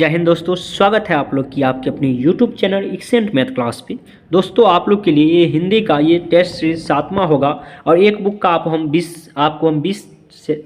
जय हिंद दोस्तों, स्वागत है आप लोग की आपके अपने YouTube channel accent math class पे। दोस्तों आप लोग के लिए ये हिंदी का ये टेस्ट सीरीज 7वां होगा और एक बुक का आपको हम 20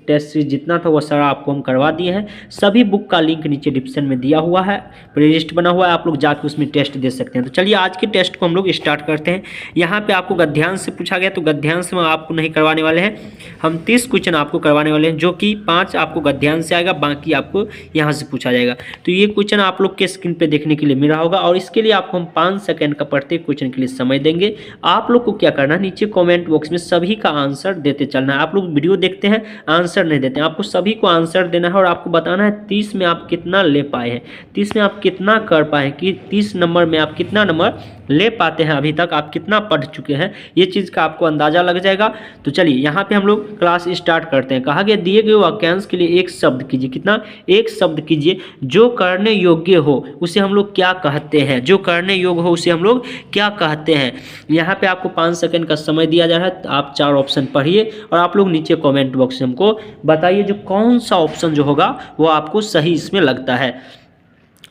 टेस्ट सीरीज जितना था वो सारा आपको हम करवा दिए हैं। सभी बुक का लिंक नीचे डिस्क्रिप्शन में दिया हुआ है, प्लेलिस्ट बना हुआ है, आप लोग जाके उसमें टेस्ट दे सकते हैं। तो चलिए आज के टेस्ट को हम लोग स्टार्ट करते हैं। यहाँ पे आपको गद्यांश से पूछा गया, तो गद्यांश में आपको नहीं करवाने वाले हैं, हम 30 क्वेश्चन आपको करवाने वाले हैं, जो कि 5 आपको गद्यांश से आएगा, बाकी आपको यहाँ से पूछा जाएगा। तो ये क्वेश्चन आप लोग के स्क्रीन पे देखने के लिए मिल रहा होगा और इसके लिए आपको हम 5 सेकंड का प्रत्येक क्वेश्चन के लिए समय देंगे। आप लोग को क्या करना है, नीचे कमेंट बॉक्स में सभी का आंसर देते चलना है। आप लोग वीडियो देखते हैं, आंसर नहीं देते हैं, आपको सभी को आंसर देना है और आपको बताना है 30 में आप कितना ले पाए हैं, 30 में आप कितना कर पाए हैं, कि 30 नंबर में आप कितना नंबर ले पाते हैं, अभी तक आप कितना पढ़ चुके हैं, ये चीज़ का आपको अंदाजा लग जाएगा। तो चलिए यहाँ पे हम लोग क्लास स्टार्ट करते हैं। कहा गया दिए गए वाक्यांश के लिए एक शब्द कीजिए। कितना? एक शब्द कीजिए जो करने योग्य हो उसे हम लोग क्या कहते हैं, जो करने योग्य हो उसे हम लोग क्या कहते हैं। यहाँ पे आपको 5 सेकंड का समय दिया जा रहा है, आप 4 ऑप्शन पढ़िए और आप लोग नीचे कमेंट बॉक्स में हमको बताइए जो कौन सा ऑप्शन जो होगा वो आपको सही इसमें लगता है।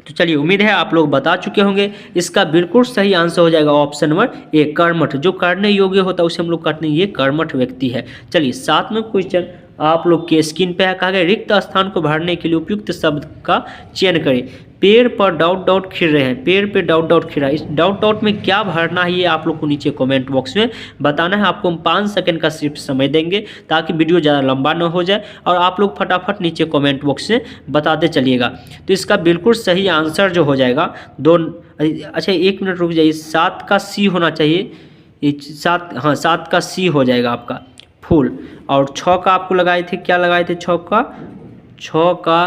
तो चलिए, उम्मीद है आप लोग बता चुके होंगे। इसका बिल्कुल सही आंसर हो जाएगा ऑप्शन नंबर ए, कर्मठ। जो करने योग्य होता है उसे हम लोग कहते हैं ये कर्मठ व्यक्ति है। चलिए 7वां क्वेश्चन आप लोग के स्क्रीन पे है। कहा गया रिक्त स्थान को भरने के लिए उपयुक्त शब्द का चयन करें। पेड़ पर डॉट डॉट खिल रहे हैं, पेड़ पे डॉट डॉट खिल रहा है, इस डॉट डॉट में क्या भरना है ये आप लोग को नीचे कमेंट बॉक्स में बताना है। आपको हम 5 सेकंड का सिर्फ समय देंगे ताकि वीडियो ज़्यादा लंबा ना हो जाए और आप लोग फटाफट नीचे कमेंट बॉक्स में बताते चलिएगा। तो इसका बिल्कुल सही आंसर जो हो जाएगा अच्छा 1 मिनट रुक जाइए, 7 का सी होना चाहिए, 7 का सी हो जाएगा आपका फूल। और 6 का आपको लगाए थे, क्या लगाए थे 6 का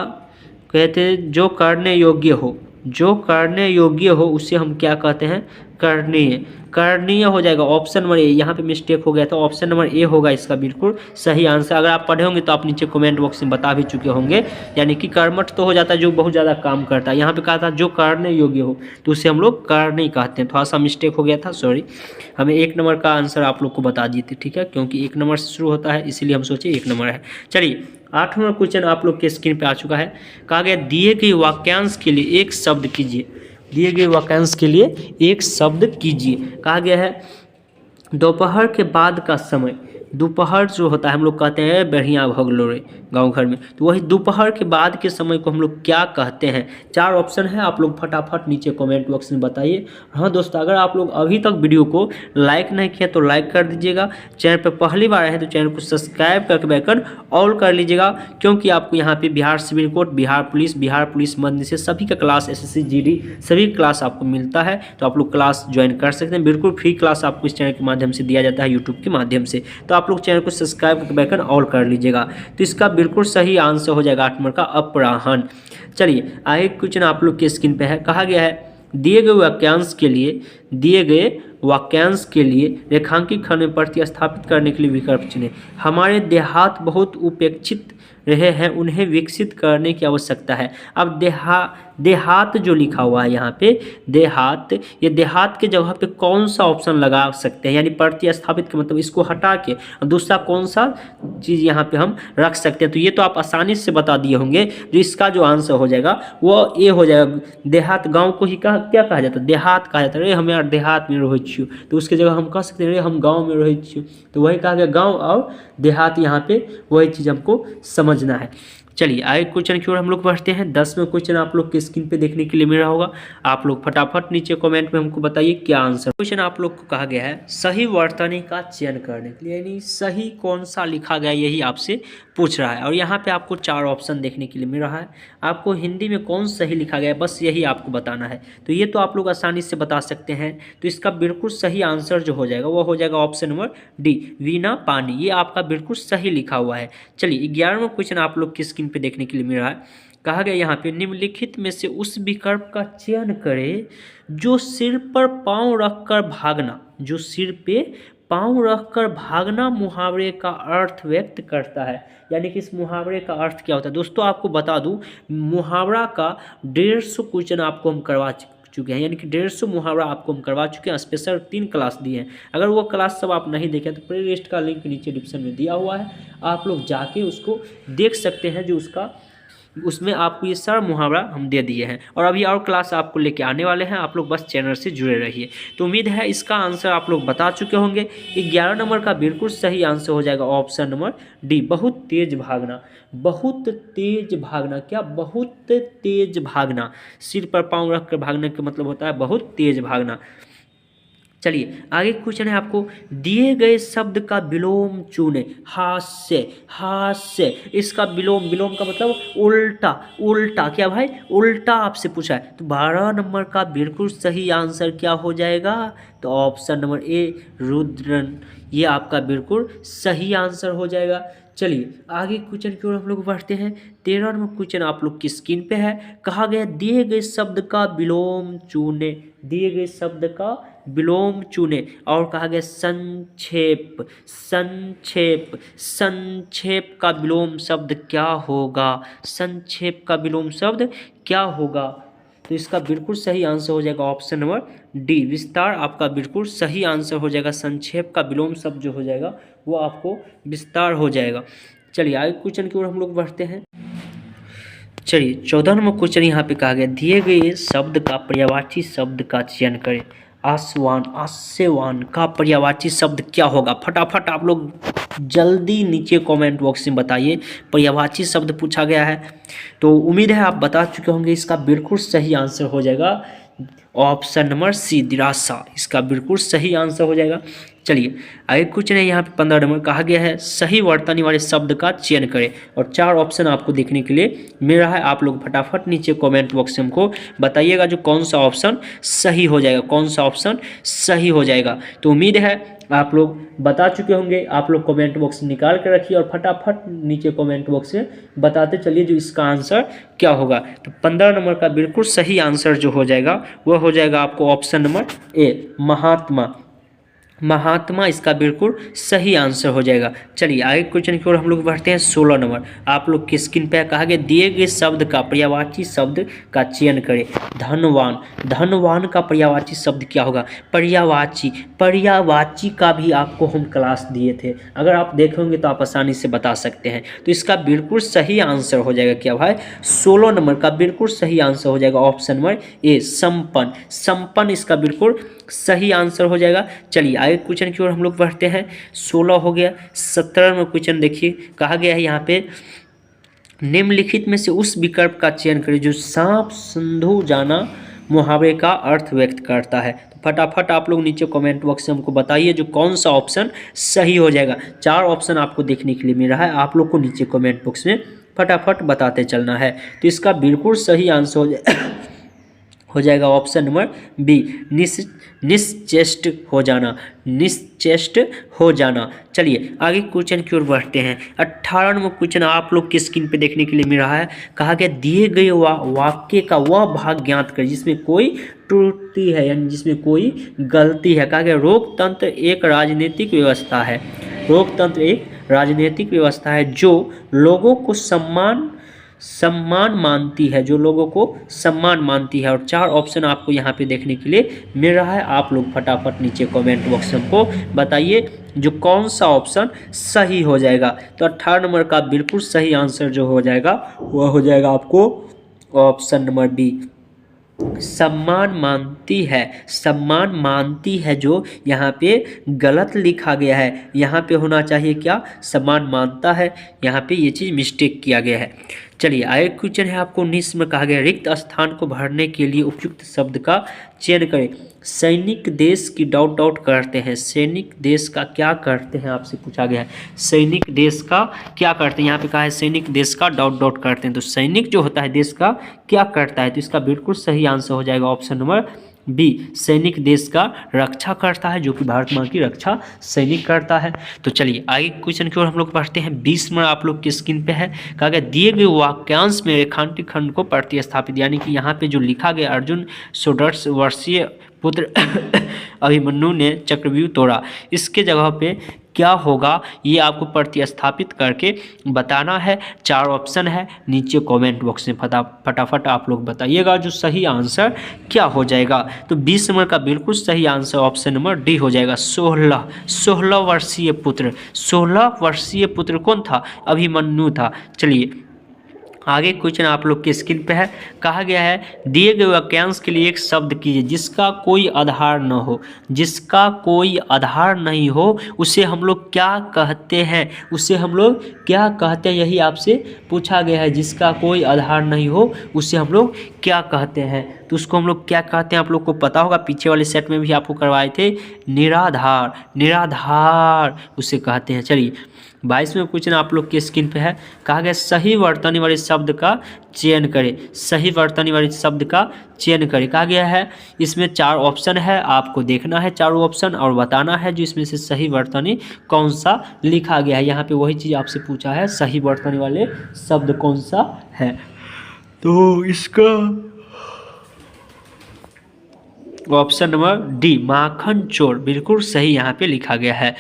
कहते हैं जो करने योग्य हो, जो करने योग्य हो उसे हम क्या कहते हैं, करणीय। करणीय हो जाएगा ऑप्शन नंबर ए। यहाँ पे मिस्टेक हो गया था, ऑप्शन नंबर ए होगा इसका बिल्कुल सही आंसर। अगर आप पढ़े होंगे तो आप नीचे कमेंट बॉक्स में बता भी चुके होंगे। यानी कि कर्मठ तो हो जाता है जो बहुत ज़्यादा काम करता है, यहाँ पे कहा था जो करने योग्य हो तो उसे हम लोग करनी कहते हैं। थोड़ा सा मिस्टेक हो गया था, सॉरी। हमें 1 नंबर का आंसर आप लोग को बता दिए थे, ठीक है, क्योंकि 1 नंबर से शुरू होता है इसीलिए हम सोचे 1 नंबर है। चलिए 8वां क्वेश्चन आप लोग के स्क्रीन पे आ चुका है। कहा गया दिए गए वाक्यांश के लिए एक शब्द कीजिए। दिए गए वाक्यांश के लिए एक शब्द कीजिए। कहा गया है दोपहर के बाद का समय। दोपहर जो होता है हम लोग कहते हैं बढ़िया भगलो रे गाँव घर में, तो वही दोपहर के बाद के समय को हम लोग क्या कहते हैं। 4 ऑप्शन है, आप लोग फटाफट नीचे कमेंट बॉक्स में बताइए। हाँ दोस्तों, अगर आप लोग अभी तक वीडियो को लाइक नहीं किया तो लाइक कर दीजिएगा। चैनल पर पहली बार आए हैं तो चैनल को सब्सक्राइब करके बैकर ऑल कर लीजिएगा, क्योंकि आपको यहाँ पे Bihar civil code, Bihar police मध्य से सभी का क्लास, SSC GD सभी क्लास आपको मिलता है। तो आप लोग क्लास ज्वाइन कर सकते हैं, बिल्कुल फ्री क्लास आपको इस चैनल के माध्यम से दिया जाता है, यूट्यूब के माध्यम से। तो आप लोग चैनल को सब्सक्राइब करके बैकर ऑल कर लीजिएगा। तो इसका बिल्कुल सही आंसर हो जाएगा 8 नंबर का अपराहन। चलिए आगे क्वेश्चन आप लोग के स्क्रीन पे है। कहा गया है दिए गए वाक्यांश के लिए रेखांकित खंड में प्रतिस्थापित करने के लिए विकल्प चुनें। हमारे देहात बहुत उपेक्षित रहे हैं, उन्हें विकसित करने की आवश्यकता है। अब देहात जो लिखा हुआ है यहाँ पे देहात, ये देहात के जगह पे कौन सा ऑप्शन लगा सकते हैं, यानी प्रतिस्थापित का मतलब इसको हटा के दूसरा कौन सा चीज़ यहाँ पे हम रख सकते हैं। तो ये तो आप आसानी से बता दिए होंगे। जो इसका जो आंसर हो जाएगा वो ये हो जाएगा। देहात गाँव को ही क्या कहा जाता है, देहात कहा जाता है। अरे हम यार देहात में रहे छियो, तो उसके जगह हम कह सकते हैं हम गाँव में रहे छियो, तो वही कहा गया गाँव और देहात, यहाँ पे वही चीज़ हमको समझना है। चलिए आगे क्वेश्चन की ओर हम लोग बढ़ते हैं। 10वां क्वेश्चन आप लोग के स्क्रीन पे देखने के लिए मिल रहा होगा। आप लोग फटाफट नीचे कमेंट में हमको बताइए क्या आंसर। क्वेश्चन आप लोग को कहा गया है सही वर्तनी का चयन करने के लिए, यानी सही कौन सा लिखा गया यही आपसे पूछ रहा है। और यहाँ पे आपको 4 ऑप्शन देखने के लिए मिल रहा है। आपको हिंदी में कौन सही लिखा गया है बस यही आपको बताना है। तो ये तो आप लोग आसानी से बता सकते हैं। तो इसका बिल्कुल सही आंसर जो हो जाएगा वो हो जाएगा ऑप्शन नंबर डी, वीणा पानी। ये आपका बिल्कुल सही लिखा हुआ है। चलिए 11वां क्वेश्चन आप लोग की स्क्रीन पे देखने के लिए मिल रहा है। कहा गया यहाँ पे निम्नलिखित में से उस विकल्प का चयन करें जो सिर पर पांव रखकर भागना, जो सिर पे पांव रखकर भागना मुहावरे का अर्थ व्यक्त करता है। यानी कि इस मुहावरे का अर्थ क्या होता है दोस्तों, आपको बता दूं मुहावरा का 150 क्वेश्चन आपको हम करवा चुके हैं, यानी कि 150 मुहावरा आपको हम करवा चुके हैं। स्पेशल 3 क्लास दिए हैं। अगर वो क्लास सब आप नहीं देखें तो प्ले लिस्ट का लिंक नीचे डिस्क्रिप्शन में दिया हुआ है, आप लोग जाके उसको देख सकते हैं। जो उसका उसमें आपको ये सारा मुहावरा हम दे दिए हैं और अभी और क्लास आपको लेके आने वाले हैं। आप लोग बस चैनल से जुड़े रहिए। तो उम्मीद है इसका आंसर आप लोग बता चुके होंगे। 11 नंबर का बिल्कुल सही आंसर हो जाएगा ऑप्शन नंबर डी, बहुत तेज भागना। बहुत तेज भागना, क्या बहुत तेज भागना, सिर पर पाँव रख कर भागने का मतलब होता है बहुत तेज भागना। चलिए आगे क्वेश्चन है आपको, दिए गए शब्द का विलोम चुने। हास्य, हास्य, इसका विलोम, विलोम का मतलब उल्टा, उल्टा, क्या भाई उल्टा आपसे पूछा है। तो 12 नंबर का बिल्कुल सही आंसर क्या हो जाएगा, तो ऑप्शन नंबर ए रुद्रन, ये आपका बिल्कुल सही आंसर हो जाएगा। चलिए आगे क्वेश्चन की ओर हम लोग बढ़ते हैं। 13 नंबर क्वेश्चन आप लोग की स्क्रीन पे है। कहा गया दिए गए शब्द का विलोम चुने, दिए गए शब्द का विलोम चुने। और कहा गया संक्षेप, संक्षेप, संक्षेप का विलोम शब्द क्या होगा, संक्षेप का विलोम शब्द क्या होगा। तो इसका बिल्कुल सही आंसर हो जाएगा ऑप्शन नंबर डी, विस्तार आपका बिल्कुल सही आंसर हो जाएगा। संक्षेप का विलोम शब्द जो हो जाएगा वो आपको विस्तार हो जाएगा। चलिए आगे क्वेश्चन की ओर हम लोग बढ़ते हैं। चलिए 14 नंबर क्वेश्चन यहाँ पे कहा गया दिए गए शब्द का पर्यायवाची शब्द का चयन करें। आसवान, आस्यवान का पर्यायवाची शब्द क्या होगा। फटाफट आप लोग जल्दी नीचे कमेंट बॉक्स में बताइए, पर्यायवाची शब्द पूछा गया है। तो उम्मीद है आप बता चुके होंगे। इसका बिल्कुल सही आंसर हो जाएगा ऑप्शन नंबर सी, दिरासा, इसका बिल्कुल सही आंसर हो जाएगा। चलिए आगे क्वेश्चन है यहाँ पे 15 नंबर कहा गया है सही वर्तनी वाले शब्द का चयन करें। और 4 ऑप्शन आपको देखने के लिए मिल रहा है। आप लोग फटाफट नीचे कमेंट बॉक्स में हमको बताइएगा जो कौन सा ऑप्शन सही हो जाएगा, कौन सा ऑप्शन सही हो जाएगा। तो उम्मीद है आप लोग बता चुके होंगे। आप लोग कमेंट बॉक्स में निकाल कर रखिए और फटाफट नीचे कमेंट बॉक्स में बताते चलिए जो इसका आंसर क्या होगा। तो 15 नंबर का बिल्कुल सही आंसर जो हो जाएगा वह हो जाएगा आपको ऑप्शन नंबर ए, महात्मा, महात्मा इसका बिल्कुल सही आंसर हो जाएगा। चलिए आगे क्वेश्चन की ओर हम लोग बढ़ते हैं। 16 नंबर आप लोग की स्क्रीन पे कहा गया दिए गए शब्द का पर्यायवाची शब्द का चयन करें। धनवान, धनवान का पर्यायवाची शब्द क्या होगा। पर्यायवाची, पर्यायवाची का भी आपको हम क्लास दिए थे, अगर आप देखेंगे तो आप आसानी से बता सकते हैं। तो इसका बिल्कुल सही आंसर हो जाएगा क्या भाई, 16 नंबर का बिल्कुल सही आंसर हो जाएगा ऑप्शन नंबर ए, संपन्न, संपन्न इसका बिल्कुल सही आंसर हो जाएगा। चलिए आगे क्वेश्चन की ओर हम लोग बढ़ते हैं। 16 हो गया। 17 में क्वेश्चन देखिए कहा गया है यहाँ पे निम्नलिखित में से उस विकल्प का चयन करें जो सांप सिंधु जाना मुहावरे का अर्थ व्यक्त करता है। तो फटाफट आप लोग नीचे कमेंट बॉक्स में हमको बताइए जो कौन सा ऑप्शन सही हो जाएगा। 4 ऑप्शन आपको देखने के लिए मिल रहा है, आप लोग को नीचे कमेंट बॉक्स में फटाफट बताते चलना है। तो इसका बिल्कुल सही आंसर हो जाएगा ऑप्शन नंबर बी, निश्चेष्ट हो जाना, निश्चेष्ट हो जाना। चलिए आगे क्वेश्चन की ओर बढ़ते हैं। 18 नंबर क्वेश्चन आप लोग की स्क्रीन पे देखने के लिए मिल रहा है। कहा गया दिए गए वाक्य का वह भाग ज्ञात करें जिसमें कोई त्रुटि है, यानी जिसमें कोई गलती है। कहा गया लोकतंत्र एक राजनीतिक व्यवस्था है, लोकतंत्र एक राजनीतिक व्यवस्था है जो लोगों को सम्मान मानती है, जो लोगों को सम्मान मानती है। और 4 ऑप्शन आपको यहाँ पे देखने के लिए मिल रहा है। आप लोग फटाफट नीचे कमेंट बॉक्स में हमको बताइए जो कौन सा ऑप्शन सही हो जाएगा। तो 18 नंबर का बिल्कुल सही आंसर जो हो जाएगा वह हो जाएगा आपको ऑप्शन नंबर बी, सम्मान मानती है, सम्मान मानती है, जो यहाँ पे गलत लिखा गया है। यहाँ पे होना चाहिए क्या, सम्मान मानता है, यहाँ पे ये चीज़ मिस्टेक किया गया है। चलिए आगे क्वेश्चन है आपको 19 में कहा गया रिक्त स्थान को भरने के लिए उपयुक्त शब्द का चयन करें। सैनिक देश की डॉट डॉट करते हैं, सैनिक देश का क्या करते हैं आपसे पूछा गया है। सैनिक देश का क्या करते हैं, यहाँ पे कहा है सैनिक देश का डॉट डॉट करते हैं। तो सैनिक जो होता है देश का क्या करता है, तो इसका बिल्कुल सही आंसर हो जाएगा ऑप्शन नंबर बी, सैनिक देश का रक्षा करता है, जो कि भारत माँ की रक्षा सैनिक करता है। तो चलिए आगे क्वेश्चन की ओर हम लोग पढ़ते हैं। 20 में आप लोग की स्क्रीन पे है। कहा गया दिए गए वाक्यांश में रेखांकित खंड को प्रतिस्थापित, यानी कि यहाँ पे जो लिखा गया अर्जुन 16 वर्षीय पुत्र अभिमन्यु ने चक्रव्यूह तोड़ा, इसके जगह पे क्या होगा ये आपको प्रतिस्थापित करके बताना है। 4 ऑप्शन है, नीचे कमेंट बॉक्स में फटाफट आप लोग बताइएगा जो सही आंसर क्या हो जाएगा। तो 20 नंबर का बिल्कुल सही आंसर ऑप्शन नंबर डी हो जाएगा, 16 वर्षीय पुत्र। 16 वर्षीय पुत्र कौन था, अभिमन्यु था। चलिए आगे क्वेश्चन आप लोग के स्क्रीन पे है। कहा गया है दिए गए वाक्यांश के लिए एक शब्द कीजिए जिसका कोई आधार न हो। जिसका कोई आधार नहीं हो उसे हम लोग क्या कहते हैं, उसे हम लोग क्या कहते हैं, यही आपसे पूछा गया है। जिसका कोई आधार नहीं हो उसे हम लोग क्या कहते हैं, तो उसको हम लोग क्या कहते हैं आप लोग को पता होगा। पीछे वाले सेट में भी आपको करवाए थे। निराधार, निराधार उसे कहते हैं। चलिए 22वें क्वेश्चन आप लोग के स्क्रीन पे है। कहा गया सही वर्तनी वाले शब्द का चयन करें। सही वर्तनी वाले शब्द का चयन करें कहा गया है। इसमें 4 ऑप्शन है, आपको देखना है चारों ऑप्शन और बताना है जो इसमें से सही वर्तनी कौन सा लिखा गया है। यहाँ पे वही चीज़ आपसे पूछा है, सही वर्तनी वाले शब्द कौन सा है। तो इसका ऑप्शन नंबर डी माखन चोर बिल्कुल सही यहाँ पे लिखा गया है।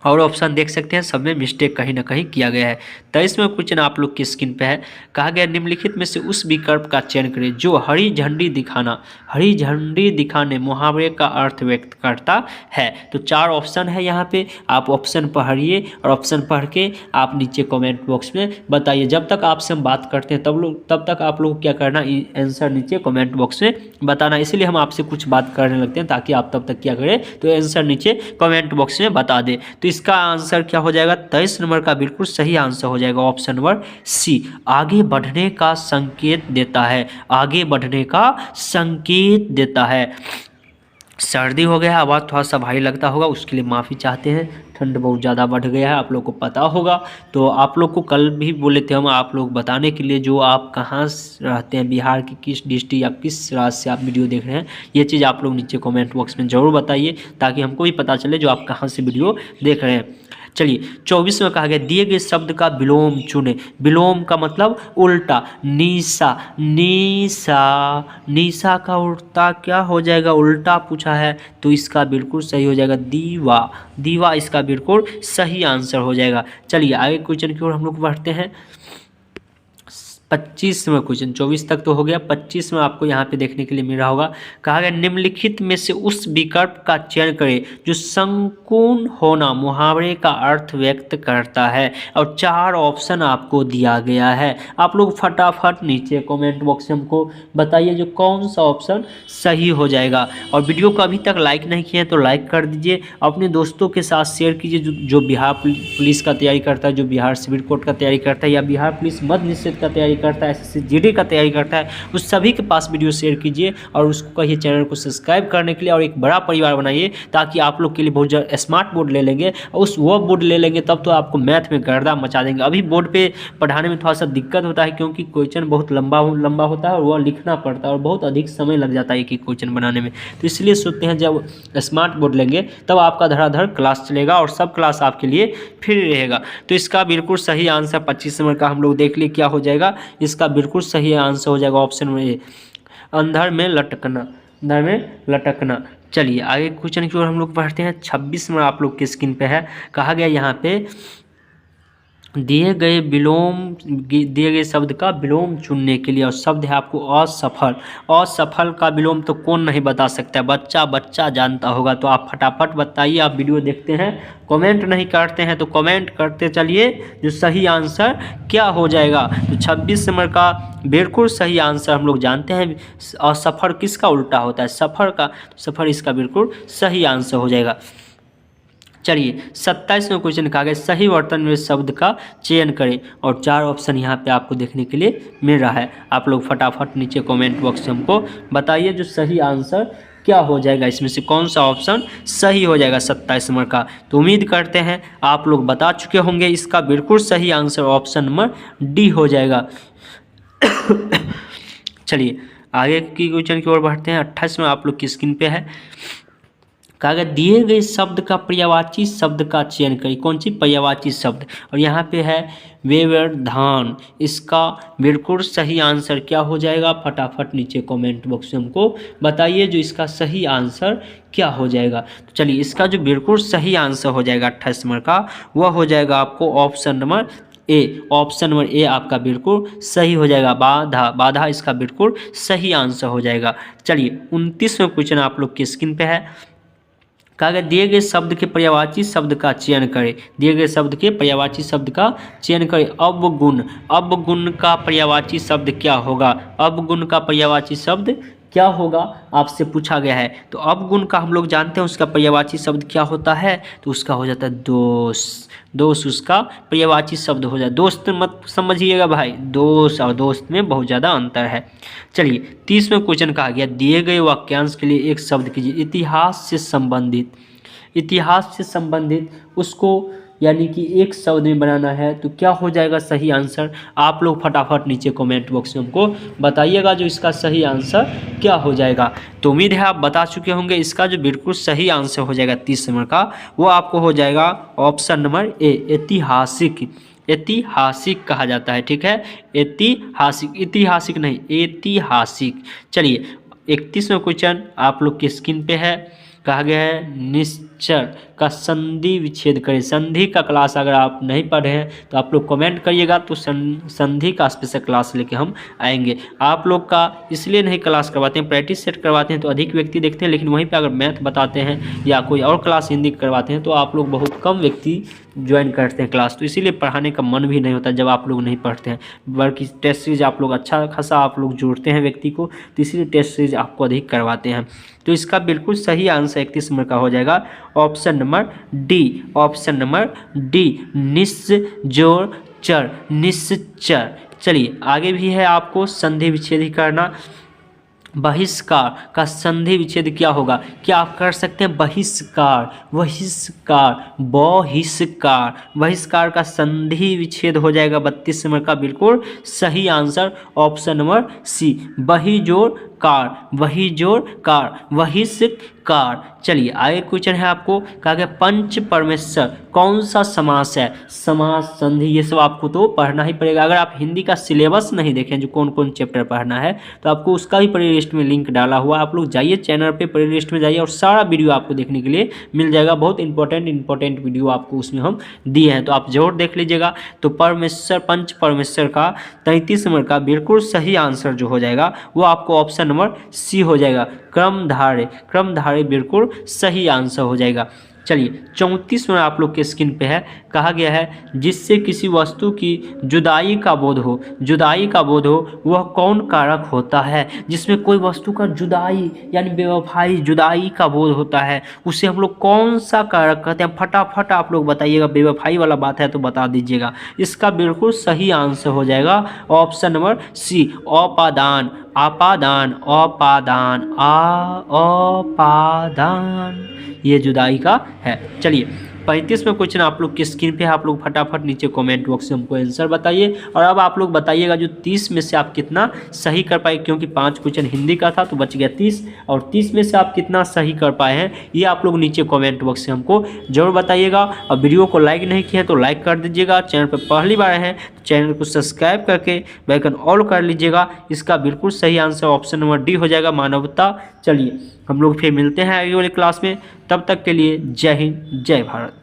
और ऑप्शन देख सकते हैं सब में मिस्टेक कहीं ना कहीं किया गया है। 23वें क्वेश्चन आप लोग की स्क्रीन पे है। कहा गया निम्नलिखित में से उस विकल्प का चयन करें जो हरी झंडी दिखाना, हरी झंडी दिखाने मुहावरे का अर्थ व्यक्त करता है। तो 4 ऑप्शन है यहाँ पे, आप ऑप्शन पढ़िए और ऑप्शन पढ़ के आप नीचे कमेंट बॉक्स में बताइए। जब तक आपसे हम बात करते हैं तब तक आप लोग क्या करना, आंसर नीचे कमेंट बॉक्स में बताना। इसीलिए हम आपसे कुछ बात करने लगते हैं ताकि आप तब तक क्या करें, तो आंसर नीचे कमेंट बॉक्स में बता दें। तो इसका आंसर क्या हो जाएगा, 23 नंबर का बिल्कुल सही आंसर हो जाएगा ऑप्शन नंबर सी। आगे बढ़ने का संकेत देता है, आगे बढ़ने का संकेत देता है। सर्दी हो गया, आवाज़ थोड़ा सा भारी लगता होगा, उसके लिए माफ़ी चाहते हैं। ठंड बहुत ज़्यादा बढ़ गया है, आप लोग को पता होगा। तो आप लोग को कल भी बोले थे हम आप लोग बताने के लिए जो आप कहाँ रहते हैं, बिहार की किस डिस्ट्रिक्ट या किस राज्य से आप वीडियो देख रहे हैं, ये चीज़ आप लोग नीचे कमेंट बॉक्स में ज़रूर बताइए ताकि हमको भी पता चले जो आप कहाँ से वीडियो देख रहे हैं। चलिए 24 में कहा गया दिए गए शब्द का विलोम चुने। विलोम का मतलब उल्टा, निशा, निशा, निशा का उल्टा क्या हो जाएगा, उल्टा पूछा है तो इसका बिल्कुल सही हो जाएगा दीवा, दीवा इसका बिल्कुल सही आंसर हो जाएगा। चलिए आगे क्वेश्चन की ओर हम लोग बढ़ते हैं। 25वां क्वेश्चन, 24 तक तो हो गया, 25 में आपको यहाँ पे देखने के लिए मिल रहा होगा। कहा गया निम्नलिखित में से उस विकल्प का चयन करें जो संपूर्ण होना मुहावरे का अर्थ व्यक्त करता है। और 4 ऑप्शन आपको दिया गया है, आप लोग फटाफट नीचे कमेंट बॉक्स में हमको बताइए जो कौन सा ऑप्शन सही हो जाएगा। और वीडियो को अभी तक लाइक नहीं किए हैं तो लाइक कर दीजिए, अपने दोस्तों के साथ शेयर कीजिए जो बिहार पुलिस का तैयारी करता है, जो बिहार सिविल कोर्ट का तैयारी करता है या बिहार पुलिस मद्य निषेध का तैयारी करता है, एसएससी जीडी का तैयारी करता है, उस सभी के पास वीडियो शेयर कीजिए और उसको कहिए चैनल को सब्सक्राइब करने के लिए और एक बड़ा परिवार बनाइए ताकि आप लोग के लिए बहुत ज़्यादा स्मार्ट बोर्ड ले लेंगे। और उस वो बोर्ड ले लेंगे तब तो आपको मैथ में गर्दा मचा देंगे। अभी बोर्ड पे पढ़ाने में थोड़ा सा दिक्कत होता है क्योंकि क्वेश्चन बहुत लंबा होता है और वह लिखना पड़ता है और बहुत अधिक समय लग जाता है एक एक क्वेश्चन बनाने में। तो इसलिए सोचते हैं जब स्मार्ट बोर्ड लेंगे तब आपका धड़ाधड़ क्लास चलेगा और सब क्लास आपके लिए फ्री रहेगा। तो इसका बिल्कुल सही आंसर 25 नंबर का हम लोग देख लिए क्या हो जाएगा, इसका बिल्कुल सही आंसर हो जाएगा ऑप्शन में ए, अंधर में लटकना, अंधर में लटकना। चलिए आगे क्वेश्चन की ओर हम लोग बढ़ते हैं। 26 में आप लोग की स्क्रीन पे है। कहा गया यहाँ पे दिए गए शब्द का विलोम चुनने के लिए और शब्द है आपको असफल। असफल का विलोम तो कौन नहीं बता सकता है, बच्चा बच्चा जानता होगा। तो आप फटाफट बताइए, आप वीडियो देखते हैं कमेंट नहीं करते हैं तो कमेंट करते चलिए जो सही आंसर क्या हो जाएगा। तो 26 नंबर का बिल्कुल सही आंसर हम लोग जानते हैं असफल किसका उल्टा होता है, सफर का, सफर इसका बिल्कुल सही आंसर हो जाएगा। चलिए 27वें क्वेश्चन कहा गया सही वर्तन में शब्द का चयन करें और 4 ऑप्शन यहाँ पे आपको देखने के लिए मिल रहा है। आप लोग फटाफट नीचे कमेंट बॉक्स में हमको बताइए जो सही आंसर क्या हो जाएगा, इसमें से कौन सा ऑप्शन सही हो जाएगा 27 नंबर का। तो उम्मीद करते हैं आप लोग बता चुके होंगे, इसका बिल्कुल सही आंसर ऑप्शन नंबर डी हो जाएगा। चलिए आगे की क्वेश्चन की ओर बढ़ते हैं। 28 में आप लोग की स्क्रीन पे है। कहा गया दिए गए शब्द का पर्यायवाची शब्द का चयन करें। कौन सी पर्यायवाची शब्द, और यहाँ पे है व्यवधान, इसका बिल्कुल सही आंसर क्या हो जाएगा, फटाफट नीचे कमेंट बॉक्स में हमको बताइए जो इसका सही आंसर क्या हो जाएगा। तो चलिए इसका जो बिल्कुल सही आंसर हो जाएगा 28 नंबर का वह हो जाएगा आपको option number A. Option number A आपका बिल्कुल सही हो जाएगा, बाधा, बाधा इसका बिल्कुल सही आंसर हो जाएगा। चलिए 29वें क्वेश्चन आप लोग की स्क्रीन पे है। कहा गया दिए गए शब्द के पर्यायवाची शब्द का चयन करें। दिए गए शब्द के पर्यायवाची शब्द का चयन करें। अवगुण, अवगुण का पर्यायवाची शब्द क्या होगा? अवगुण का पर्यायवाची शब्द क्या होगा आपसे पूछा गया है। तो अवगुण का हम लोग जानते हैं उसका पर्यायवाची शब्द क्या होता है, तो उसका हो जाता है दोष। दोष उसका पर्यायवाची शब्द हो जाए। दोस्त मत समझिएगा भाई, दोष और दोस्त में बहुत ज़्यादा अंतर है। चलिए 30वें क्वेश्चन कहा गया दिए गए वाक्यांश के लिए एक शब्द कीजिए। इतिहास से संबंधित, इतिहास से संबंधित उसको यानी कि एक शब्द में बनाना है, तो क्या हो जाएगा सही आंसर? आप लोग फटाफट नीचे कमेंट बॉक्स में हमको बताइएगा जो इसका सही आंसर क्या हो जाएगा। तो उम्मीद है आप बता चुके होंगे। इसका जो बिल्कुल सही आंसर हो जाएगा 30 नंबर का, वो आपको हो जाएगा ऑप्शन नंबर ए, ऐतिहासिक। ऐतिहासिक कहा जाता है, ठीक है, ऐतिहासिक, ऐतिहासिक नहीं, ऐतिहासिक। चलिए 31वां क्वेश्चन आप लोग की स्क्रीन पे है। कहा गया है निश्चर का संधि विच्छेद करें। संधि का क्लास अगर आप नहीं पढ़े हैं तो आप लोग कमेंट करिएगा, तो संधि का स्पेशल क्लास लेके हम आएंगे। आप लोग का इसलिए नहीं क्लास करवाते हैं, प्रैक्टिस सेट करवाते हैं तो अधिक व्यक्ति देखते हैं, लेकिन वहीं पे अगर मैथ बताते हैं या कोई और क्लास हिंदी करवाते हैं तो आप लोग बहुत कम व्यक्ति ज्वाइन करते हैं क्लास, तो इसीलिए पढ़ाने का मन भी नहीं होता जब आप लोग नहीं पढ़ते हैं। बल्कि टेस्ट सीरीज आप लोग अच्छा खासा आप लोग जोड़ते हैं व्यक्ति को, तो इसीलिए टेस्ट सीरीज आपको अधिक करवाते हैं। तो इसका बिल्कुल सही आंसर 31 नंबर का हो जाएगा option number D. Option number D, निश्चर, निश्चर। चलिए आगे भी है आपको संधि विच्छेद ही करना। बहिष्कार का संधि विच्छेद क्या होगा? क्या आप कर सकते हैं? बहिष्कार, बहिष्कार, बहिष्कार। बहिष्कार का संधि विच्छेद हो जाएगा 32 नंबर का बिल्कुल सही आंसर ऑप्शन नंबर सी, बहिजोड़ कार, बहिजोड़ कार, बहिष्कार। चलिए आगे क्वेश्चन है आपको। कहा गया पंच परमेश्वर कौन सा समास है? समास, संधि, ये सब आपको तो पढ़ना ही पड़ेगा। अगर आप हिंदी का सिलेबस नहीं देखें जो कौन कौन चैप्टर पढ़ना है, तो आपको उसका भी प्ले लिस्ट में लिंक डाला हुआ, आप लोग जाइए चैनल पे, प्ले लिस्ट में जाइए और सारा वीडियो आपको देखने के लिए मिल जाएगा। बहुत इंपॉर्टेंट वीडियो आपको उसमें हम दिए हैं, तो आप जरूर देख लीजिएगा। तो परमेश्वर, पंच परमेश्वर का 33 नंबर का बिल्कुल सही आंसर जो हो जाएगा वो आपको ऑप्शन नंबर सी हो जाएगा, क्रमधारय। क्रमधारय बिल्कुल सही आंसर हो जाएगा। चलिए 34 में आप लोग के स्क्रीन पे है। कहा गया है जिससे किसी वस्तु की जुदाई का बोध हो, जुदाई का बोध हो, वह कौन कारक होता है? जिसमें कोई वस्तु का जुदाई यानी बेवफाई, जुदाई का बोध होता है, उसे हम लोग कौन सा कारक कहते हैं? फटाफट आप लोग बताइएगा। बेवफाई वाला बात है तो बता दीजिएगा। इसका बिल्कुल सही आंसर हो जाएगा ऑप्शन नंबर सी, अपादान। आपादान, अपादान, अपादान, ये जुदाई का है। चलिए 35वें क्वेश्चन आप लोग की स्क्रीन पे है। आप लोग फटाफट नीचे कमेंट बॉक्स में हमको आंसर बताइए। और अब आप लोग बताइएगा जो 30 में से आप कितना सही कर पाए, क्योंकि 5 क्वेश्चन हिंदी का था तो बच गया 30, और 30 में से आप कितना सही कर पाए हैं ये आप लोग नीचे कमेंट बॉक्स से हमको जरूर बताइएगा। और वीडियो को लाइक नहीं किया तो लाइक कर दीजिएगा। चैनल पर पहली बार हैं तो चैनल को सब्सक्राइब करके बेल आइकन ऑल कर लीजिएगा। इसका बिल्कुल सही आंसर ऑप्शन नंबर डी हो जाएगा, मानवता। चलिए हम लोग फिर मिलते हैं आगे वाली क्लास में, तब तक के लिए जय हिंद, जय भारत।